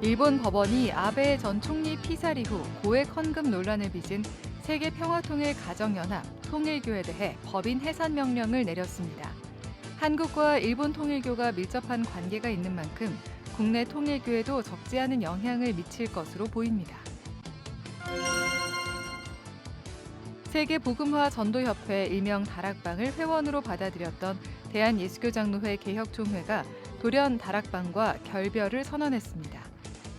일본 법원이 아베 전 총리 피살이 후 고액 헌금 논란을 빚은 세계평화통일가정연합 통일교에 대해 법인 해산 명령을 내렸습니다. 한국과 일본 통일교가 밀접한 관계가 있는 만큼 국내 통일교에도 적지 않은 영향을 미칠 것으로 보입니다. 세계복음화 전도협회 일명 다락방을 회원으로 받아들였던 대한예수교장로회 개혁총회가 돌연 다락방과 결별을 선언했습니다.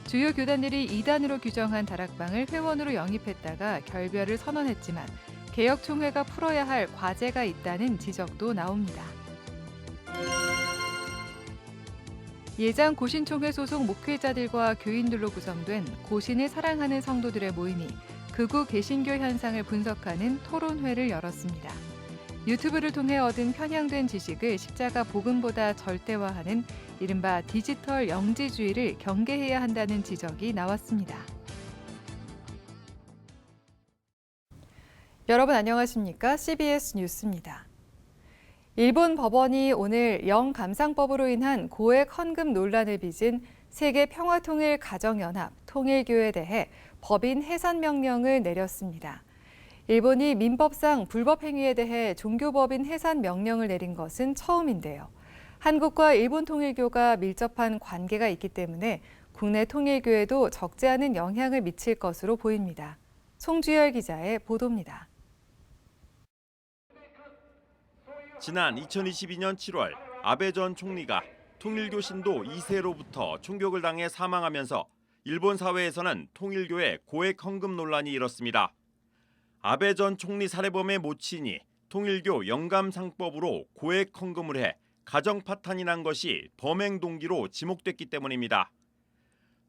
주요 교단들이 이단으로 규정한 다락방을 회원으로 영입했다가 결별을 선언했지만 개혁총회가 풀어야 할 과제가 있다는 지적도 나옵니다. 예장 고신총회 소속 목회자들과 교인들로 구성된 고신을 사랑하는 성도들의 모임이 극우 개신교 현상을 분석하는 토론회를 열었습니다. 유튜브를 통해 얻은 편향된 지식을 십자가 복음보다 절대화하는 이른바 디지털 영지주의를 경계해야 한다는 지적이 나왔습니다. 여러분 안녕하십니까? CBS 뉴스입니다. 일본 법원이 오늘 영감상법으로 인한 고액 헌금 논란을 빚은 세계평화통일가정연합 통일교에 대해 법인 해산 명령을 내렸습니다. 일본이 민법상 불법 행위에 대해 종교법인 해산 명령을 내린 것은 처음인데요. 한국과 일본 통일교가 밀접한 관계가 있기 때문에 국내 통일교에도 적지 않은 영향을 미칠 것으로 보입니다. 송주열 기자의 보도입니다. 지난 2022년 7월 아베 전 총리가 통일교 신도 2세로부터 총격을 당해 사망하면서 일본 사회에서는 통일교의 고액 헌금 논란이 일었습니다. 아베 전 총리 살해범의 모친이 통일교 영감상법으로 고액 헌금을 해 가정 파탄이 난 것이 범행 동기로 지목됐기 때문입니다.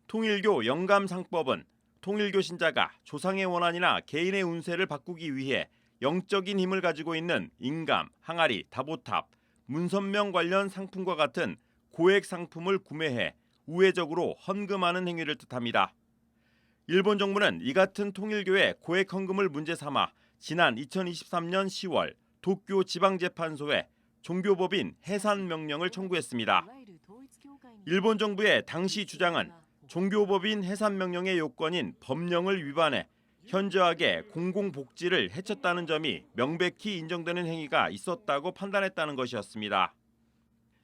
통일교 영감상법은 통일교 신자가 조상의 원한이나 개인의 운세를 바꾸기 위해 영적인 힘을 가지고 있는 인감, 항아리, 다보탑, 문선명 관련 상품과 같은 고액 상품을 구매해 우회적으로 헌금하는 행위를 뜻합니다. 일본 정부는 이 같은 통일교의 고액 헌금을 문제 삼아 지난 2023년 10월 도쿄 지방재판소에 종교법인 해산 명령을 청구했습니다. 일본 정부의 당시 주장은 종교법인 해산 명령의 요건인 법령을 위반해 현저하게 공공복지를 해쳤다는 점이 명백히 인정되는 행위가 있었다고 판단했다는 것이었습니다.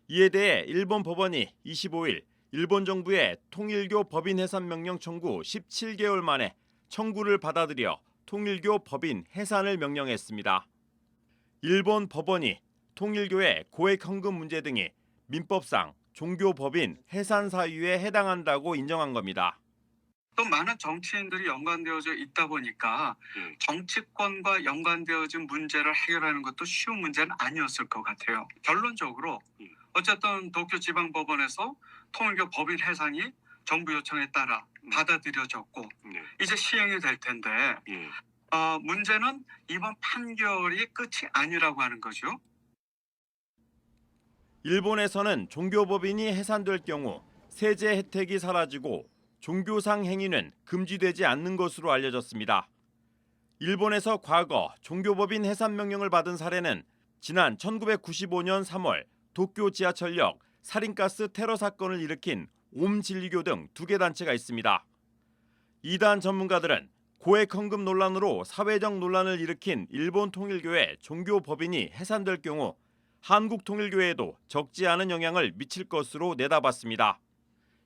이에 대해 일본 법원이 25일 일본 정부의 통일교 법인 해산 명령 청구 17개월 만에 청구를 받아들여 통일교 법인 해산을 명령했습니다. 일본 법원이 통일교의 고액 헌금 문제 등이 민법상 종교법인 해산 사유에 해당한다고 인정한 겁니다. 또 많은 정치인들이 연관되어져 있다 보니까 정치권과 연관되어진 문제를 해결하는 것도 쉬운 문제는 아니었을 것 같아요. 결론적으로 어쨌든 도쿄지방법원에서 통일교 법인 해산이 정부 요청에 따라 받아들여졌고 이제 시행이 될 텐데 문제는 이번 판결이 끝이 아니라고 하는 거죠. 일본에서는 종교법인이 해산될 경우 세제 혜택이 사라지고 종교상 행위는 금지되지 않는 것으로 알려졌습니다. 일본에서 과거 종교법인 해산 명령을 받은 사례는 지난 1995년 3월 도쿄 지하철역 살인가스 테러 사건을 일으킨 옴진리교 등 2개 단체가 있습니다. 이단 전문가들은 고액 헌금 논란으로 사회적 논란을 일으킨 일본 통일교의 종교법인이 해산될 경우 한국 통일교에도 적지 않은 영향을 미칠 것으로 내다봤습니다.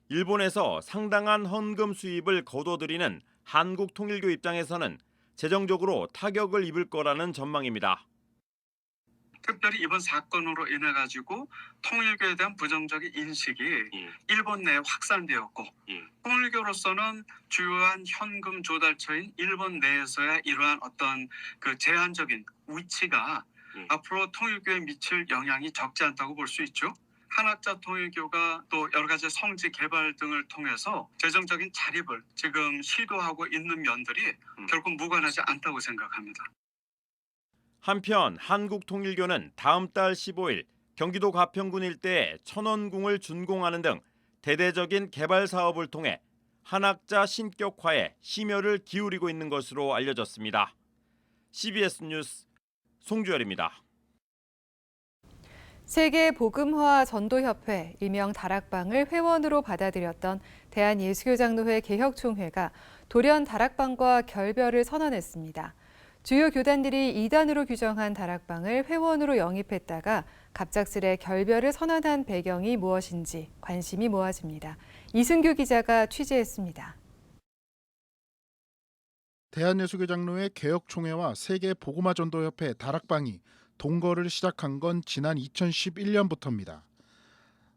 일본에서 상당한 헌금 수입을 거둬들이는 한국 통일교 입장에서는 재정적으로 타격을 입을 거라는 전망입니다. 특별히 이번 사건으로 인해 가지고 통일교에 대한 부정적인 인식이 일본 내에 확산되었고 통일교로서는 주요한 현금 조달처인 일본 내에서야 이러한 어떤 그 제한적인 위치가 앞으로 통일교에 미칠 영향이 적지 않다고 볼 수 있죠. 한학자 통일교가 또 여러 가지 성지 개발 등을 통해서 재정적인 자립을 지금 시도하고 있는 면들이 결국 무관하지 않다고 생각합니다. 한편 한국통일교는 다음 달 15일 경기도 가평군 일대에 천원궁을 준공하는 등 대대적인 개발 사업을 통해 한학자 신격화에 심혈을 기울이고 있는 것으로 알려졌습니다. CBS 뉴스 송주열입니다. 세계 복음화 전도협회, 일명 다락방을 회원으로 받아들였던 대한예수교장로회 개혁총회가 돌연 다락방과 결별을 선언했습니다. 주요 교단들이 이단으로 규정한 다락방을 회원으로 영입했다가 갑작스레 결별을 선언한 배경이 무엇인지 관심이 모아집니다. 이승규 기자가 취재했습니다. 대한예수교장로회 개혁총회와 세계 복음화 전도협회 다락방이 동거를 시작한 건 지난 2011년부터입니다.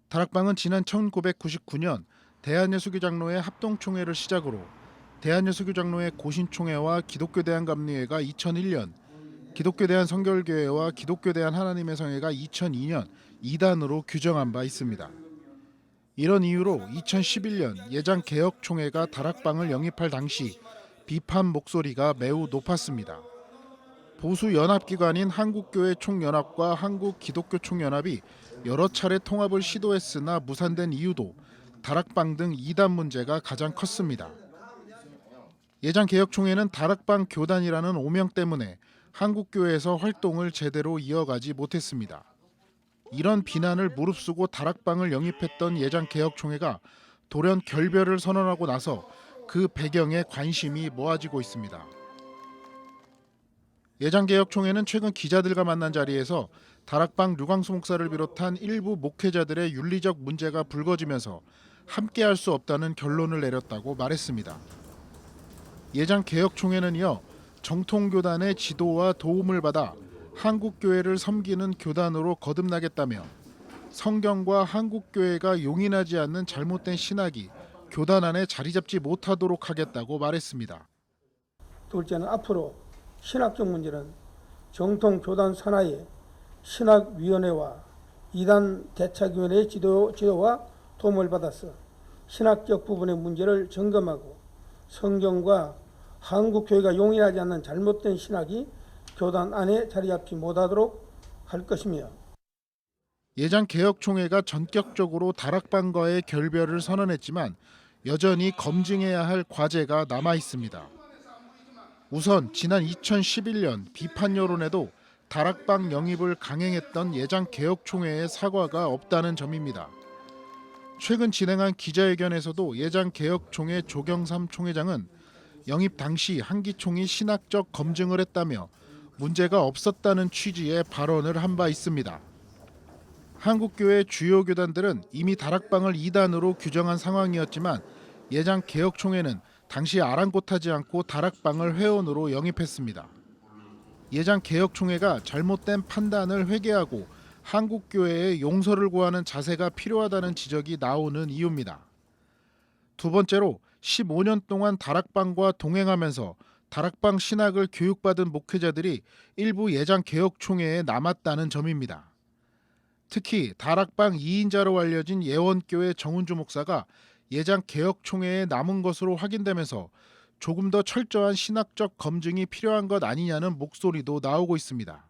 다락방은 지난 1999년 대한예수교장로회 합동총회를 시작으로 대한예수교장로회 고신총회와 기독교대한감리회가 2001년, 기독교대한성결교회와 기독교대한하나님의 성회가 2002년 2단으로 규정한 바 있습니다. 이런 이유로 2011년 예장개혁총회가 다락방을 영입할 당시 비판 목소리가 매우 높았습니다. 보수 연합기관인 한국교회 총연합과 한국기독교총연합이 여러 차례 통합을 시도했으나 무산된 이유도 다락방 등 이단 문제가 가장 컸습니다. 예장개혁총회는 다락방 교단이라는 오명 때문에 한국교회에서 활동을 제대로 이어가지 못했습니다. 이런 비난을 무릅쓰고 다락방을 영입했던 예장개혁총회가 돌연 결별을 선언하고 나서 그 배경에 관심이 모아지고 있습니다. 예장개혁총회는 최근 기자들과 만난 자리에서 다락방 류광수 목사를 비롯한 일부 목회자들의 윤리적 문제가 불거지면서 함께할 수 없다는 결론을 내렸다고 말했습니다. 예장개혁총회는 이어 정통교단의 지도와 도움을 받아 한국교회를 섬기는 교단으로 거듭나겠다며 성경과 한국교회가 용인하지 않는 잘못된 신학이 교단 안에 자리 잡지 못하도록 하겠다고 말했습니다. 둘째는 앞으로 신학적 문제는 정통 교단 산하의 신학위원회와 이단 대책위원회의 지도와 도움을 받아서 신학적 부분의 문제를 점검하고 성경과 한국교회가 용인하지 않는 잘못된 신학이 교단 안에 자리 잡지 못하도록 할 것이며 예장개혁총회가 전격적으로 다락방과의 결별을 선언했지만 여전히 검증해야 할 과제가 남아 있습니다. 우선 지난 2011년 비판 여론에도 다락방 영입을 강행했던 예장개혁총회의 사과가 없다는 점입니다. 최근 진행한 기자회견에서도 예장개혁총회 조경삼 총회장은 영입 당시 한기총이 신학적 검증을 했다며 문제가 없었다는 취지의 발언을 한 바 있습니다. 한국교회 주요 교단들은 이미 다락방을 2단으로 규정한 상황이었지만 예장개혁총회는 당시 아랑곳하지 않고 다락방을 회원으로 영입했습니다. 예장개혁총회가 잘못된 판단을 회개하고 한국교회에 용서를 구하는 자세가 필요하다는 지적이 나오는 이유입니다. 두 번째로 15년 동안 다락방과 동행하면서 다락방 신학을 교육받은 목회자들이 일부 예장개혁총회에 남았다는 점입니다. 특히 다락방 2인자로 알려진 예원교회 정운주 목사가 예장개혁총회에 남은 것으로 확인되면서 조금 더 철저한 신학적 검증이 필요한 것 아니냐는 목소리도 나오고 있습니다.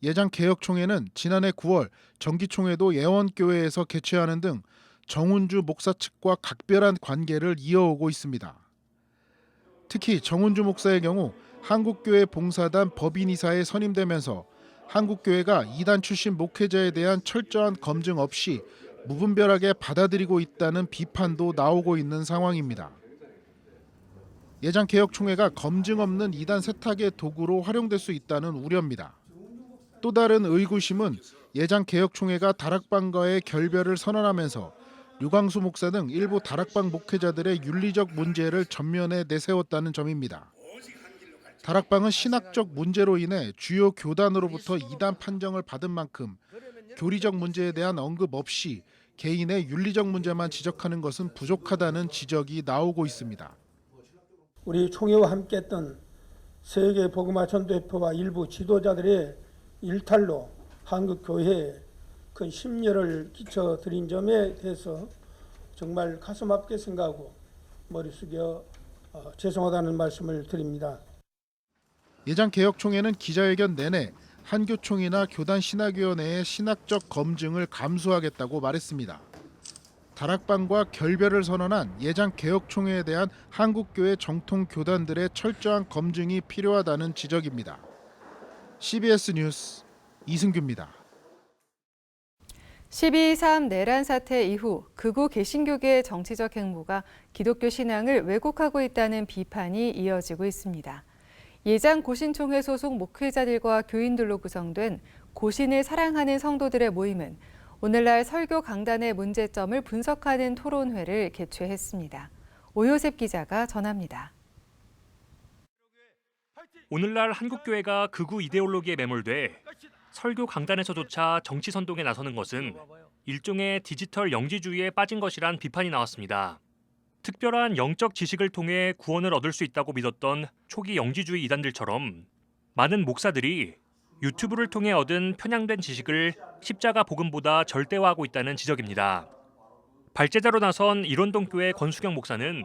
예장개혁총회는 지난해 9월 정기총회도 예원교회에서 개최하는 등 정운주 목사 측과 각별한 관계를 이어오고 있습니다. 특히 정운주 목사의 경우 한국교회 봉사단 법인이사에 선임되면서 한국교회가 이단 출신 목회자에 대한 철저한 검증 없이 무분별하게 받아들이고 있다는 비판도 나오고 있는 상황입니다. 예장개혁총회가 검증 없는 이단 세탁의 도구로 활용될 수 있다는 우려입니다. 또 다른 의구심은 예장개혁총회가 다락방과의 결별을 선언하면서 류광수 목사 등 일부 다락방 목회자들의 윤리적 문제를 전면에 내세웠다는 점입니다. 다락방은 신학적 문제로 인해 주요 교단으로부터 이단 판정을 받은 만큼 교리적 문제에 대한 언급 없이 개인의 윤리적 문제만 지적하는 것은 부족하다는 지적이 나오고 있습니다. 우리 총회와 함께했던 세계 복음화 전도협회와 일부 지도자들의 일탈로 한국교회에 큰 심려를 끼쳐드린 점에 대해서 정말 가슴 아프게 생각하고 머리 숙여 죄송하다는 말씀을 드립니다. 예장개혁총회는 기자회견 내내 한교총이나 교단신학위원회의 신학적 검증을 감수하겠다고 말했습니다. 다락방과 결별을 선언한 예장개혁총회에 대한 한국교회 정통교단들의 철저한 검증이 필요하다는 지적입니다. CBS 뉴스 이승규입니다. 12.3 내란 사태 이후 극우 개신교계의 정치적 행보가 기독교 신앙을 왜곡하고 있다는 비판이 이어지고 있습니다. 예장 고신총회 소속 목회자들과 교인들로 구성된 고신을 사랑하는 성도들의 모임은 오늘날 설교 강단의 문제점을 분석하는 토론회를 개최했습니다. 오요셉 기자가 전합니다. 오늘날 한국교회가 극우 이데올로기에 매몰돼 설교 강단에서조차 정치 선동에 나서는 것은 일종의 디지털 영지주의에 빠진 것이란 비판이 나왔습니다. 특별한 영적 지식을 통해 구원을 얻을 수 있다고 믿었던 초기 영지주의 이단들처럼 많은 목사들이 유튜브를 통해 얻은 편향된 지식을 십자가 복음보다 절대화하고 있다는 지적입니다. 발제자로 나선 일원동교회 권수경 목사는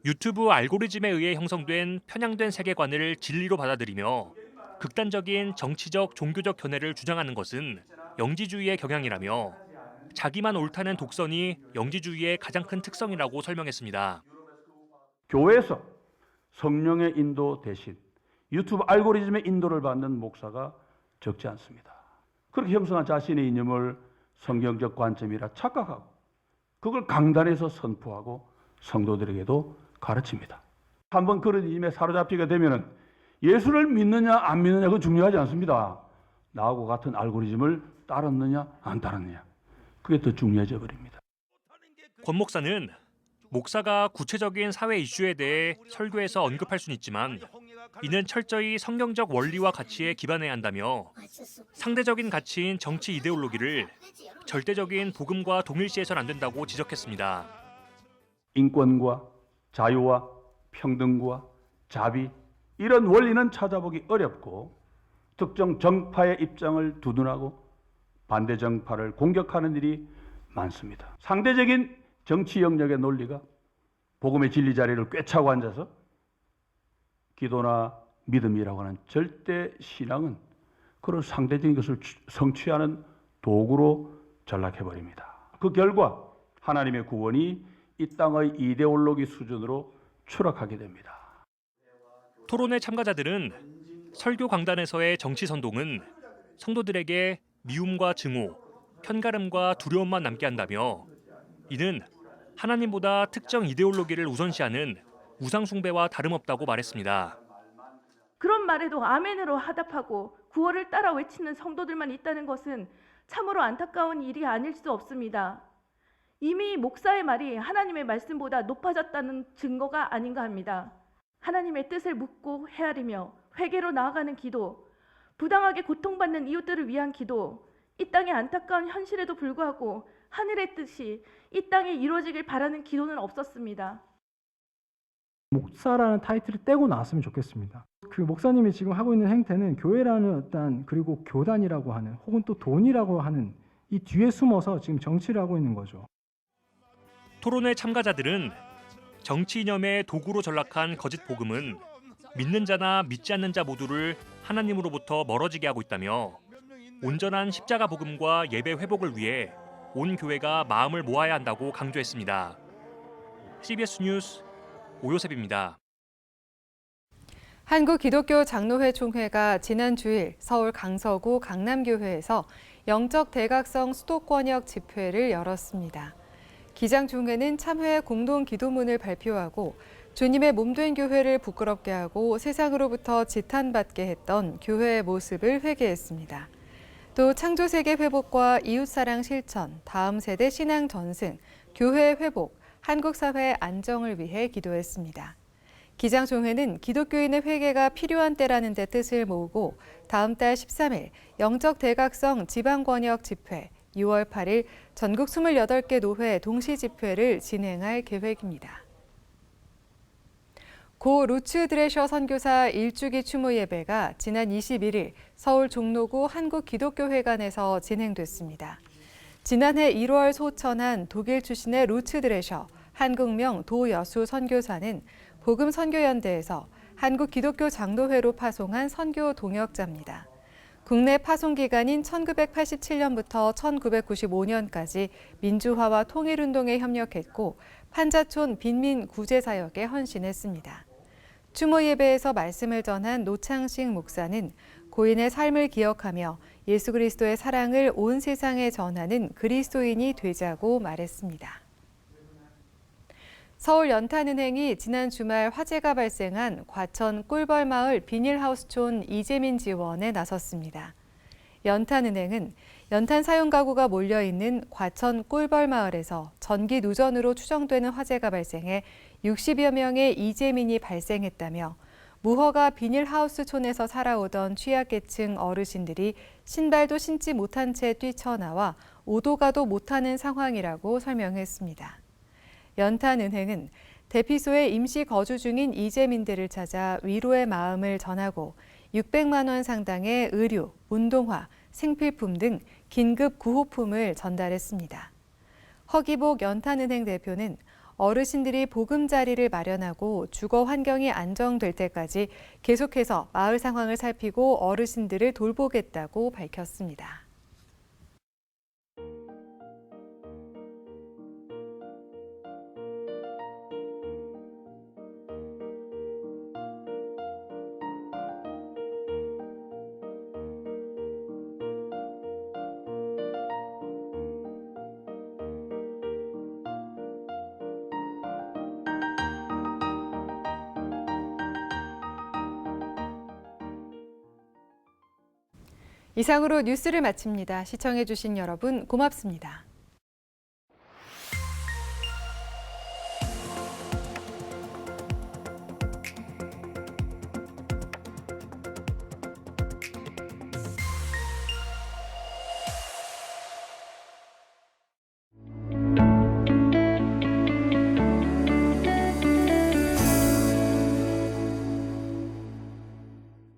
유튜브 알고리즘에 의해 형성된 편향된 세계관을 진리로 받아들이며 극단적인 정치적, 종교적 견해를 주장하는 것은 영지주의의 경향이라며 자기만 옳다는 독선이 영지주의의 가장 큰 특성이라고 설명했습니다. 교회에서 성령의 인도 대신 유튜브 알고리즘의 인도를 받는 목사가 적지 않습니다. 그렇게 형성한 자신의 이념을 성경적 관점이라 착각하고 그걸 강단에서 선포하고 성도들에게도 가르칩니다. 한번 그런 이념에 사로잡히게 되면은 예수를 믿느냐 안 믿느냐 그건 중요하지 않습니다. 나하고 같은 알고리즘을 따랐느냐 안 따랐느냐 그게 더 중요해져 버립니다. 권 목사는 목사가 구체적인 사회 이슈에 대해 설교에서 언급할 수는 있지만 이는 철저히 성경적 원리와 가치에 기반해야 한다며 상대적인 가치인 정치 이데올로기를 절대적인 복음과 동일시해서는 안 된다고 지적했습니다. 인권과 자유와 평등과 자비 이런 원리는 찾아보기 어렵고 특정 정파의 입장을 두둔하고 반대 정파를 공격하는 일이 많습니다. 상대적인 정치 영역의 논리가 복음의 진리 자리를 꿰차고 앉아서 기도나 믿음이라고 하는 절대 신앙은 그런 상대적인 것을 성취하는 도구로 전락해버립니다. 그 결과 하나님의 구원이 이 땅의 이데올로기 수준으로 추락하게 됩니다. 토론회 참가자들은 설교 강단에서의 정치 선동은 성도들에게 미움과 증오, 편가름과 두려움만 남게 한다며 이는 하나님보다 특정 이데올로기를 우선시하는 우상 숭배와 다름없다고 말했습니다. 그런 말에도 아멘으로 화답하고 구호를 따라 외치는 성도들만 있다는 것은 참으로 안타까운 일이 아닐 수 없습니다. 이미 목사의 말이 하나님의 말씀보다 높아졌다는 증거가 아닌가 합니다. 하나님의 뜻을 묻고 헤아리며 회개로 나아가는 기도, 부당하게 고통받는 이웃들을 위한 기도, 이 땅의 안타까운 현실에도 불구하고 하늘의 뜻이 이 땅에 이루어지길 바라는 기도는 없었습니다. 목사라는 타이틀을 떼고 나왔으면 좋겠습니다. 그 목사님이 지금 하고 있는 행태는 교회라는 어떤 그리고 교단이라고 하는 혹은 또 돈이라고 하는 이 뒤에 숨어서 지금 정치를 하고 있는 거죠. 토론회 참가자들은 정치 이념의 도구로 전락한 거짓 복음은 믿는 자나 믿지 않는 자 모두를 하나님으로부터 멀어지게 하고 있다며 온전한 십자가 복음과 예배 회복을 위해 온 교회가 마음을 모아야 한다고 강조했습니다. CBS 뉴스 오요셉입니다. 한국기독교장로회 총회가 지난 주일 서울 강서구 강남교회에서 영적 대각성 수도권역 집회를 열었습니다. 기장 총회는 참회 공동 기도문을 발표하고 주님의 몸된 교회를 부끄럽게 하고 세상으로부터 지탄받게 했던 교회의 모습을 회개했습니다. 또 창조세계 회복과 이웃사랑 실천, 다음 세대 신앙 전승, 교회 회복, 한국사회 안정을 위해 기도했습니다. 기장총회는 기독교인의 회개가 필요한 때라는 데 뜻을 모으고 다음 달 13일 영적 대각성 지방권역 집회, 6월 8일 전국 28개 노회 동시 집회를 진행할 계획입니다. 고 루츠 드레셔 선교사 일주기 추모 예배가 지난 21일 서울 종로구 한국기독교회관에서 진행됐습니다. 지난해 1월 소천한 독일 출신의 루츠 드레셔 한국명 도여수 선교사는 복음 선교연대에서 한국기독교장로회로 파송한 선교 동역자입니다. 국내 파송 기간인 1987년부터 1995년까지 민주화와 통일운동에 협력했고 판자촌 빈민 구제 사역에 헌신했습니다. 추모 예배에서 말씀을 전한 노창식 목사는 고인의 삶을 기억하며 예수 그리스도의 사랑을 온 세상에 전하는 그리스도인이 되자고 말했습니다. 서울 연탄은행이 지난 주말 화재가 발생한 과천 꿀벌마을 비닐하우스촌 이재민 지원에 나섰습니다. 연탄은행은 연탄 사용 가구가 몰려있는 과천 꿀벌마을에서 전기 누전으로 추정되는 화재가 발생해 60여 명의 이재민이 발생했다며 무허가 비닐하우스촌에서 살아오던 취약계층 어르신들이 신발도 신지 못한 채 뛰쳐나와 오도 가도 못하는 상황이라고 설명했습니다. 연탄은행은 대피소에 임시 거주 중인 이재민들을 찾아 위로의 마음을 전하고 600만 원 상당의 의류, 운동화, 생필품 등 긴급 구호품을 전달했습니다. 허기복 연탄은행 대표는 어르신들이 보금자리를 마련하고 주거 환경이 안정될 때까지 계속해서 마을 상황을 살피고 어르신들을 돌보겠다고 밝혔습니다. 이상으로 뉴스를 마칩니다. 시청해주신 여러분 고맙습니다.